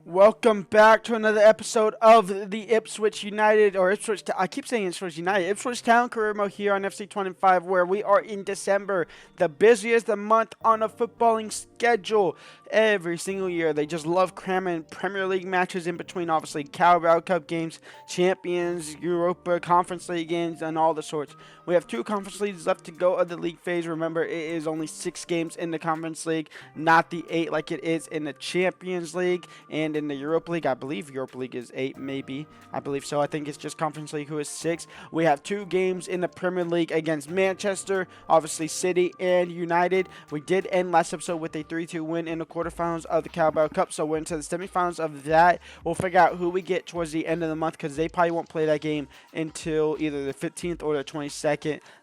Welcome back to another episode of the Ipswich United, or Ipswich, I keep saying Ipswich United, Ipswich Town Career Mode here on FC25, where we are in December, the busiest month on a footballing schedule. Every single year, they just love cramming Premier League matches in between, obviously, Carabao Cup games, Champions, Europa, Conference League games, and all the sorts. We have 2 Conference Leagues left to go of the league phase. Remember, it is only 6 games in the Conference League, not the 8 like it is in the Champions League, and in the Europa League. I believe Europa League is 8, maybe. I believe so. I think it's just Conference League who is 6. We have 2 games in the Premier League against Manchester, obviously City and United. We did end last episode with a 3-2 win in the quarterfinals of the Carabao Cup, so we're into the semifinals of that. We'll figure out who we get towards the end of the month, because they probably won't play that game until either the 15th or the 22nd.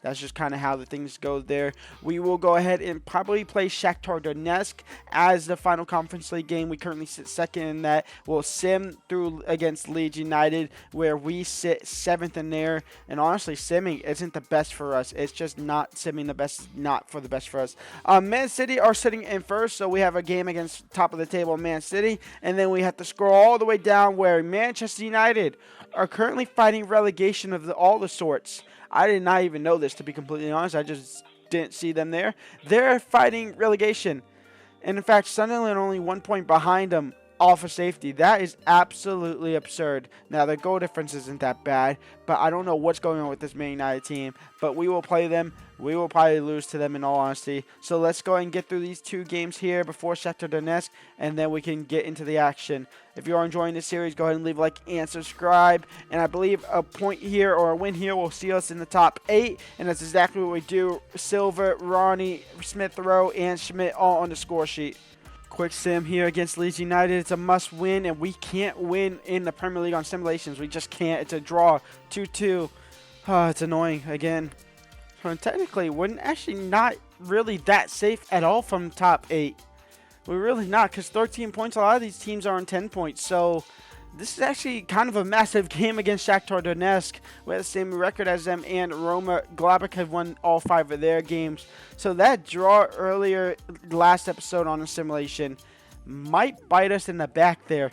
That's just kind of how the things go there. We will go ahead and probably play Shakhtar Donetsk as the final Conference League game. We currently sit second in that. We'll sim through against Leeds United, where we sit 7th in there. And honestly, simming isn't the best for us. It's just not simming the best, not for the best for us. Man City are sitting in first, so we have a game against top of the table Man City. And then we have to scroll all the way down where Manchester United are currently fighting relegation of all the sorts. I did not even know this, to be completely honest. I just didn't see them there. They're fighting relegation. And in fact, Sunderland only 1 point behind them off of safety. That is absolutely absurd. Now, the goal difference isn't that bad, but I don't know what's going on with this Man United team. But we will play them. We will probably lose to them in all honesty. So let's go and get through these 2 games here before Shakhtar Donetsk, and then we can get into the action. If you are enjoying this series, go ahead and leave a like and subscribe. And I believe a point here or a win here will see us in the top 8, and that's exactly what we do. Silva, Ronnie, Smith Rowe, and Schmidt all on the score sheet. Quick sim here against Leeds United. It's a must win, and we can't win in the Premier League on simulations. We just can't. It's a draw, 2-2. It's annoying again. So technically, we're actually not really that safe at all from top 8. We're really not, because 13 points, a lot of these teams are on 10 points. So this is actually kind of a massive game against Shakhtar Donetsk. We have the same record as them, and Roma Gladbach have won all 5 of their games. So that draw earlier last episode on the simulation might bite us in the back there.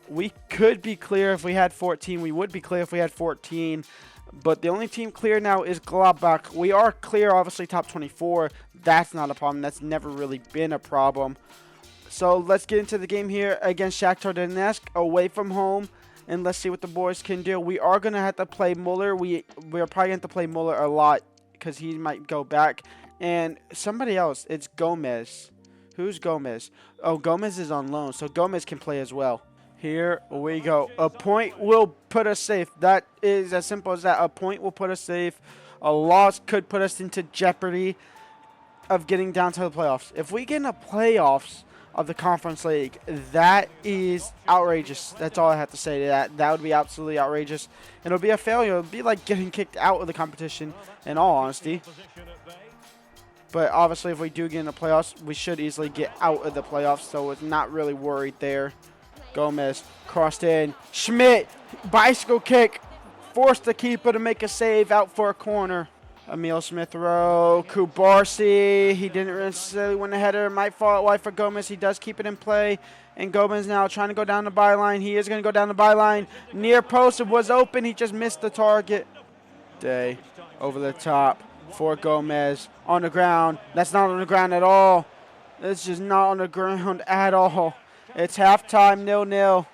We could be clear if we had 14. We would be clear if we had 14. But the only team clear now is Gladbach. We are clear, obviously, top 24. That's not a problem. That's never really been a problem. So let's get into the game here against Shakhtar Donetsk, away from home, and let's see what the boys can do. We are going to have to play Muller. We're probably going to have to play Muller a lot because he might go back. And somebody else, it's Gomez. Who's Gomez? Oh, Gomez is on loan, so Gomez can play as well. Here we go. A point will put us safe. That is as simple as that. A point will put us safe. A loss could put us into jeopardy of getting down to the playoffs. If we get in the playoffs of the Conference League, that is outrageous. That's all I have to say to that. That would be absolutely outrageous. And it'll be a failure. It'll be like getting kicked out of the competition, in all honesty. But obviously, if we do get in the playoffs, we should easily get out of the playoffs, so it's not really worried there. Gomez crossed in. Schmidt, bicycle kick, forced the keeper to make a save out for a corner. Emil Smith Rowe, Kubarsi, he didn't necessarily win the header. Might fall wide for Gomez. He does keep it in play. And Gomez now trying to go down the byline. He is going to go down the byline. Near post, it was open. He just missed the target. Day over the top for Gomez. On the ground. That's not on the ground at all. It's just not on the ground at all. It's halftime, 0-0.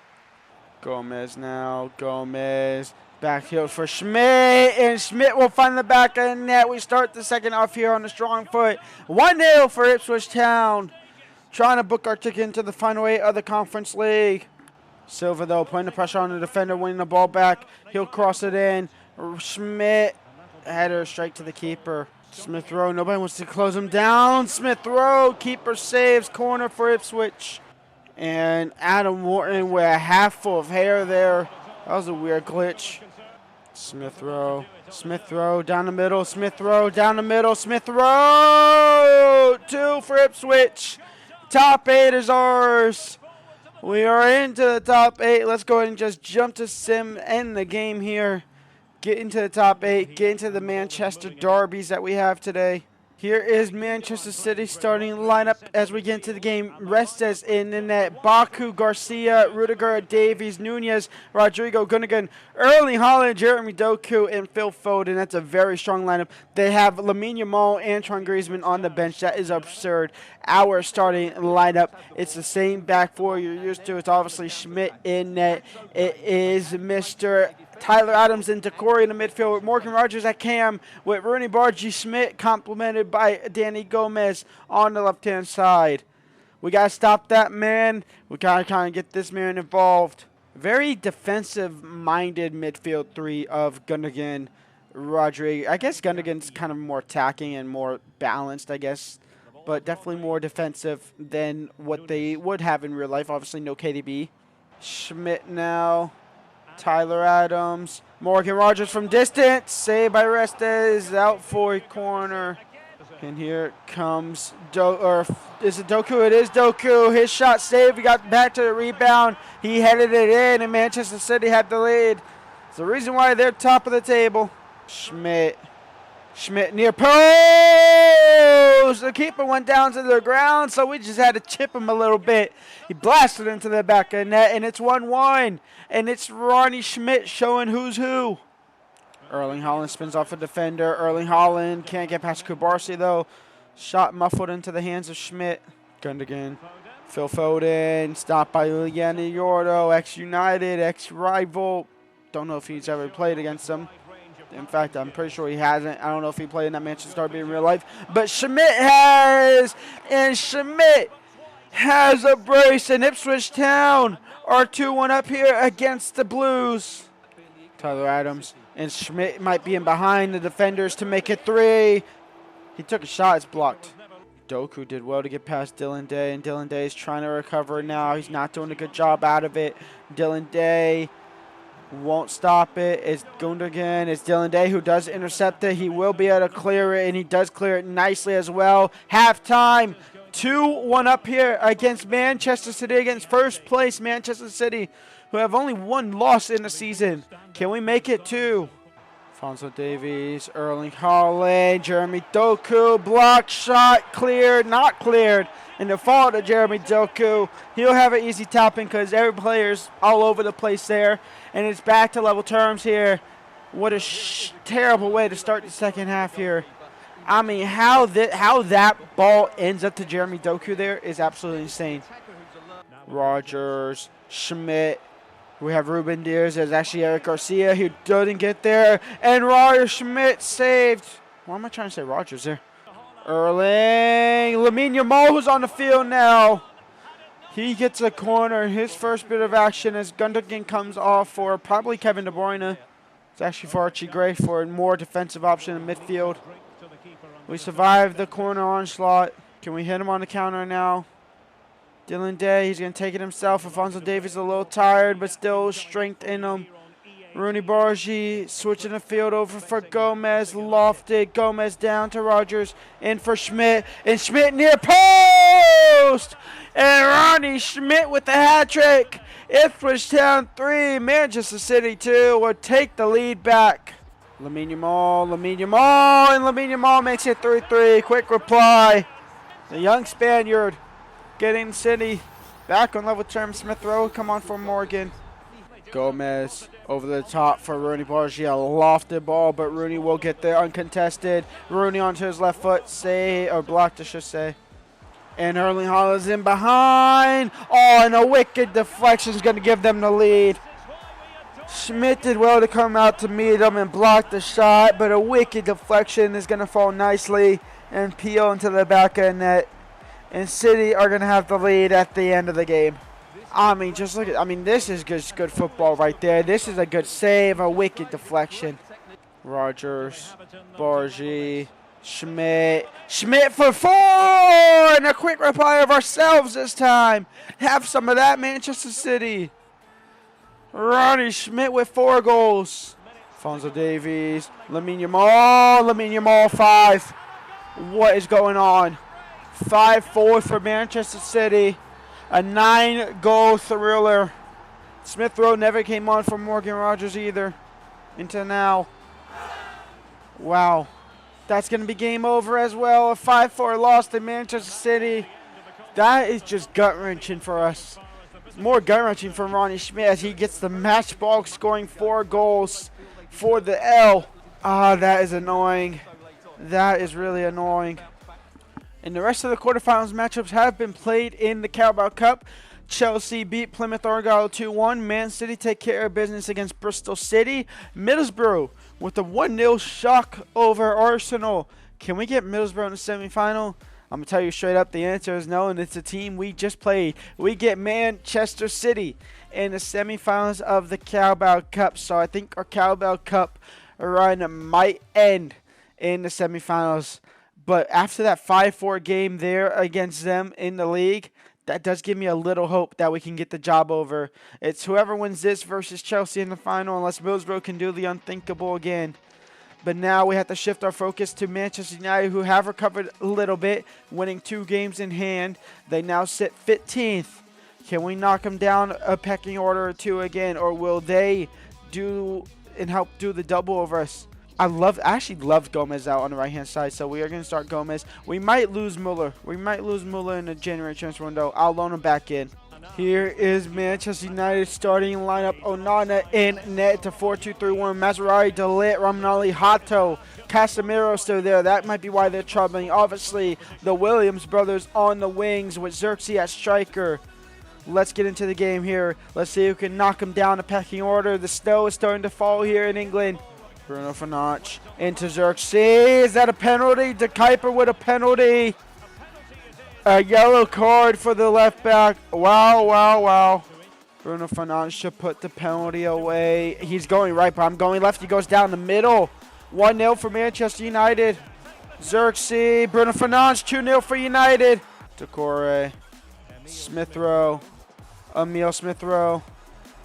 Gomez now. Gomez. Back heel for Schmidt, and Schmidt will find the back of the net. We start the second off here on the strong foot. 1-0 for Ipswich Town. Trying to book our ticket into the final 8 of the Conference League. Silva, though, putting the pressure on the defender, winning the ball back. He'll cross it in. Schmidt, header straight to the keeper. Smith Rowe, nobody wants to close him down. Smith Rowe, keeper saves, corner for Ipswich. And Adam Morton with a half full of hair there. That was a weird glitch. Smith Rowe down the middle, Smith Rowe down the middle, Smith Rowe! 2 for Ipswich. Top 8 is ours. We are into the top 8. Let's go ahead and just jump to sim, end the game here. Get into the top 8, get into the Manchester derbies that we have today. Here is Manchester City starting lineup as we get into the game. Restes in the net. Baku, Garcia, Rudiger, Davies, Nunez, Rodrigo, Gundogan, Erling Haaland, Jeremy Doku, and Phil Foden. That's a very strong lineup. They have Lamine Yamal, Antoine Griezmann on the bench. That is absurd. Our starting lineup. It's the same back four you're used to. It's obviously Schmidt in net. It is Mr. Tyler Adams and Decore in the midfield with Morgan Rogers at cam with Rooney Bargy Schmidt complemented by Danny Gomez on the left-hand side. We got to stop that man. We got to kind of get this man involved. Very defensive-minded midfield three of Gundogan, Rodrigo. I guess Gundogan's kind of more attacking and more balanced, I guess, but definitely more defensive than what they would have in real life. Obviously, no KDB. Schmidt now. Tyler Adams, Morgan Rogers from distance, saved by Restes, out for a corner. And here comes is it Doku? It is Doku. His shot saved. We got back to the rebound. He headed it in, and Manchester City had the lead. It's the reason why they're top of the table. Schmidt near post. The keeper went down to the ground, so we just had to chip him a little bit. He blasted into the back of the net, and it's 1-1. And it's Ronnie Schmidt showing who's who. Erling Haaland spins off a defender. Erling Haaland can't get past Kubarsi, though. Shot muffled into the hands of Schmidt. Gundogan. Phil Foden. Stopped by Liana Yordo. Ex-United, ex-rival. Don't know if he's ever played against them. In fact, I'm pretty sure he hasn't. I don't know if he played in that Manchester Derby in real life. But Schmidt has. And Schmidt has a brace. And Ipswich Town are 2-1 up here against the Blues. Tyler Adams. And Schmidt might be in behind the defenders to make it 3. He took a shot. It's blocked. Doku did well to get past Dylan Day. And Dylan Day is trying to recover now. He's not doing a good job out of it. Dylan Day won't stop it. It's Gundogan. It's Dylan Day who does intercept it. He will be able to clear it, and he does clear it nicely as well. Halftime, 2-1 up here against Manchester City, against first place Manchester City, who have only one loss in the season. Can we make it 2? Alphonso Davies, Erling Haaland, Jeremy Doku, block shot, cleared, not cleared. In the fault of Jeremy Doku, he'll have an easy tapping because every player's all over the place there. And it's back to level terms here. What a terrible way to start the second half here. I mean, how that ball ends up to Jeremy Doku there is absolutely insane. Rogers, Schmidt. We have Ruben Diaz. There's actually Eric Garcia who doesn't get there. And Roger Schmidt saved. Why am I trying to say Rogers there? Erling. Lamine Yamal who's on the field now. He gets a corner. His first bit of action as Gundogan comes off for probably Kevin De Bruyne. It's actually for Archie Gray for a more defensive option in midfield. We survived the corner onslaught. Can we hit him on the counter now? Dylan Day, he's going to take it himself. Alphonso Davies a little tired, but still strength in him. Rooney Bargy switching the field over for Gomez. Lofted. Gomez down to Rogers. In for Schmidt. And Schmidt near post! And Ronnie Schmidt with the hat trick. Ipswich Town 3, Manchester City 2 will take the lead back. Lamine Yamal, and Lamine Yamal makes it 3-3. Quick reply. The young Spaniard getting City back on level terms. Smith Rowe come on for Morgan. Gomez over the top for Rooney Bargy. A lofted ball, but Rooney will get there uncontested. Rooney onto his left foot. Blocked, I should say. And Erling Haaland's in behind. Oh, and a wicked deflection is going to give them the lead. Schmidt did well to come out to meet him and block the shot, but a wicked deflection is going to fall nicely and peel into the back of the net. And City are going to have the lead at the end of the game. I mean, just look at, this is good football right there. This is a good save, a wicked deflection. Rogers, Bargy, Schmidt for 4! And a quick reply of ourselves this time. Have some of that, Manchester City. Ronnie Schmidt with 4 goals. Alphonso Davies, Lamine Yamal 5. What is going on? 5-4 for Manchester City. A 9-goal thriller. Smith Rowe never came on for Morgan Rogers either. Until now. Wow. That's going to be game over as well. A 5-4 loss to Manchester City. That is just gut-wrenching for us. More gut-wrenching for Ronnie Schmidt as he gets the match ball, scoring 4 goals for the L. Ah, that is annoying. That is really annoying. And the rest of the quarterfinals matchups have been played in the Carabao Cup. Chelsea beat Plymouth Argyle 2-1. Man City take care of business against Bristol City. Middlesbrough with a 1-0 shock over Arsenal. Can we get Middlesbrough in the semifinal? I'm going to tell you straight up, the answer is no, and it's a team we just played. We get Manchester City in the semifinals of the Carabao Cup. So I think our Carabao Cup run might end in the semifinals. But after that 5-4 game there against them in the league, that does give me a little hope that we can get the job over. It's whoever wins this versus Chelsea in the final, unless Middlesbrough can do the unthinkable again. But now we have to shift our focus to Manchester United, who have recovered a little bit, winning 2 games in hand. They now sit 15th. Can we knock them down a pecking order or 2 again, or will they do and help do the double over us? I actually love Gomez out on the right-hand side, so we are going to start Gomez. We might lose Muller. We might lose Muller in the January transfer window. I'll loan him back in. Here is Manchester United starting lineup. Onana in net to 4-2-3-1. Maserati, De Ligt, Romanelli, Hato, Casemiro still there. That might be why they're troubling. Obviously, the Williams brothers on the wings with Xerxes at striker. Let's get into the game here. Let's see who can knock them down the pecking order. The snow is starting to fall here in England. Bruno Fernandes into Xerxes. Is that a penalty? De Kuiper with a penalty. A yellow card for the left back. Wow, wow, wow. Bruno Fernandes should put the penalty away. He's going right, but I'm going left. He goes down the middle. 1-0 for Manchester United. Xerxes. Bruno Fernandes. 2-0 for United. Decore. Smith Rowe. Emil Smith Rowe.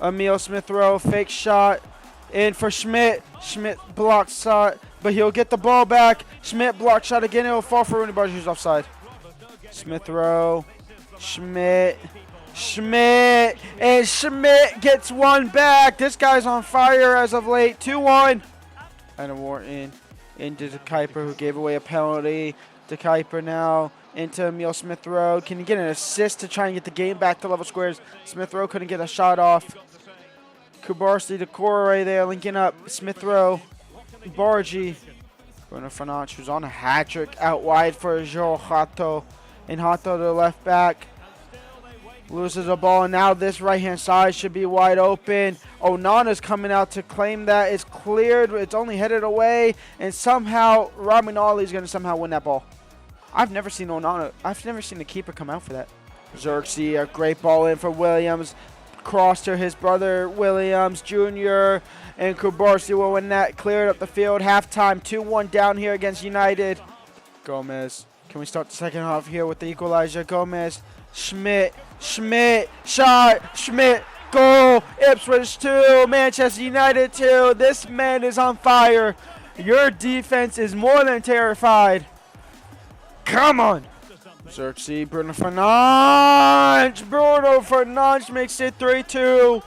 Emil Smith Rowe. Fake shot. In for Schmidt. Schmidt blocked shot, but he'll get the ball back. Schmidt blocked shot again. It will fall for Rooney Barger, who's offside. Smith Rowe. Schmidt. Schmidt. And Schmidt gets one back. This guy's on fire as of late. 2-1. Adam Wharton into De Kuiper, who gave away a penalty. De Kuiper now into Emil Smith Rowe. Can he get an assist to try and get the game back to level squares? Smith Rowe couldn't get a shot off. Kubarsi, Decore there linking up. Smith Rowe, Bargi, Bruno Fernandes, who's on a hat trick out wide for Joe Hato. And Hato to the left back. Loses the ball, and now this right-hand side should be wide open. Onana's coming out to claim that. It's cleared. It's only headed away. And somehow, Romanelli's going to somehow win that ball. I've never seen Onana. I've never seen the keeper come out for that. Xerxes, a great ball in for Williams. Cross to his brother Williams Jr. And Kubarsi will win that. Cleared up the field. Halftime 2-1 down here against United. Gomez. Can we start the second half here with the equalizer? Gomez. Schmidt. Schmidt. Shot. Schmidt. Goal. Ipswich 2. Manchester United 2. This man is on fire. Your defense is more than terrified. Come on. Xerxes, Bruno Fernandes. Bruno Fernandes makes it 3-2.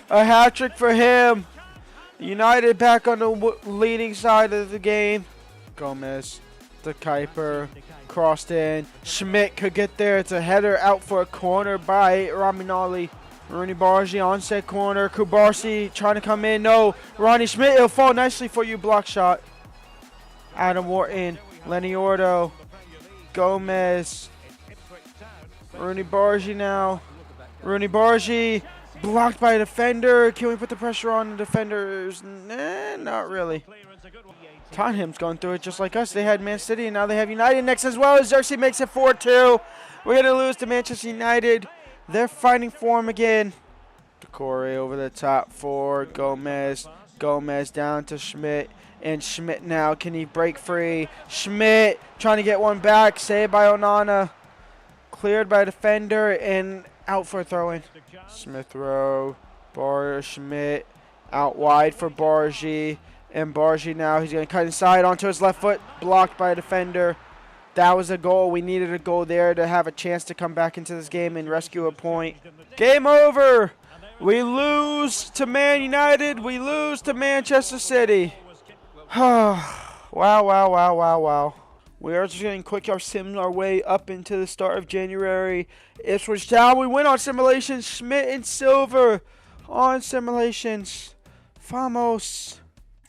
A hat trick for him. United back on the leading side of the game. Gomez, De Kuiper, crossed in. Schmidt could get there. It's a header out for a corner by Romanelli. Rooney Bargi on set corner. Kubarsi trying to come in. No. Ronnie Schmidt, it'll fall nicely for you. Block shot. Adam Wharton. Lenny Ordo. Gomez. Rooney Bargi now. Rooney Bargi blocked by a defender. Can we put the pressure on the defenders? Nah, not really. Tottenham's going through it just like us. They had Man City and now they have United next as well. Xerxes makes it 4-2. We're going to lose to Manchester United. They're fighting for him again. Decore over the top for Gomez. Gomez down to Schmidt. And Schmidt now, can he break free? Schmidt trying to get one back. Saved by Onana. Cleared by a defender and out for a throw-in. Smith Rowe. Schmidt out wide for Bargi. And Bargi now, he's going to cut inside onto his left foot. Blocked by a defender. That was a goal. We needed a goal there to have a chance to come back into this game and rescue a point. Game over. We lose to Man United. We lose to Manchester City. Wow, wow, wow, wow, wow. We are just getting quick our sim our way up into the start of January. Ipswich Town, we win on simulations. Schmidt and Silver on simulations. Famos.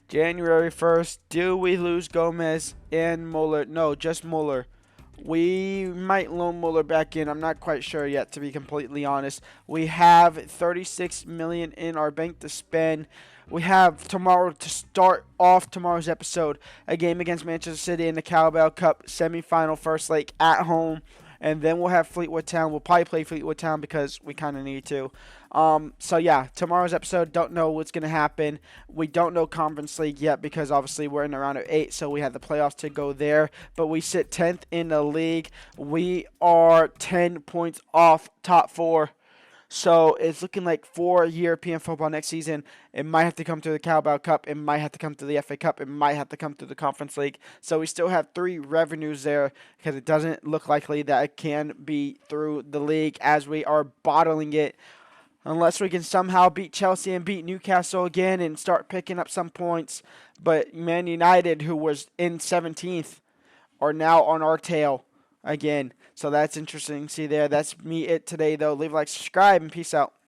January 1st, do we lose Gomez and Muller? No, just Muller. We might loan Muller back in. I'm not quite sure yet, to be completely honest. We have 36 million in our bank to spend. We have tomorrow to start off tomorrow's episode a game against Manchester City in the Carabao Cup semifinal first leg at home. And then we'll have Fleetwood Town. We'll probably play Fleetwood Town because we kind of need to. So yeah, tomorrow's episode, don't know what's going to happen. We don't know Conference League yet because obviously we're in the round of 8, so we have the playoffs to go there. But we sit 10th in the league. We are 10 points off top 4. So it's looking like for European football next season, it might have to come through the Carabao Cup, it might have to come through the FA Cup, it might have to come through the Conference League. So we still have 3 revenues there because it doesn't look likely that it can be through the league as we are bottling it. Unless we can somehow beat Chelsea and beat Newcastle again and start picking up some points. But Man United, who was in 17th, are now on our tail again. So that's interesting to see there. That's me it today, though. Leave a like, subscribe, and peace out.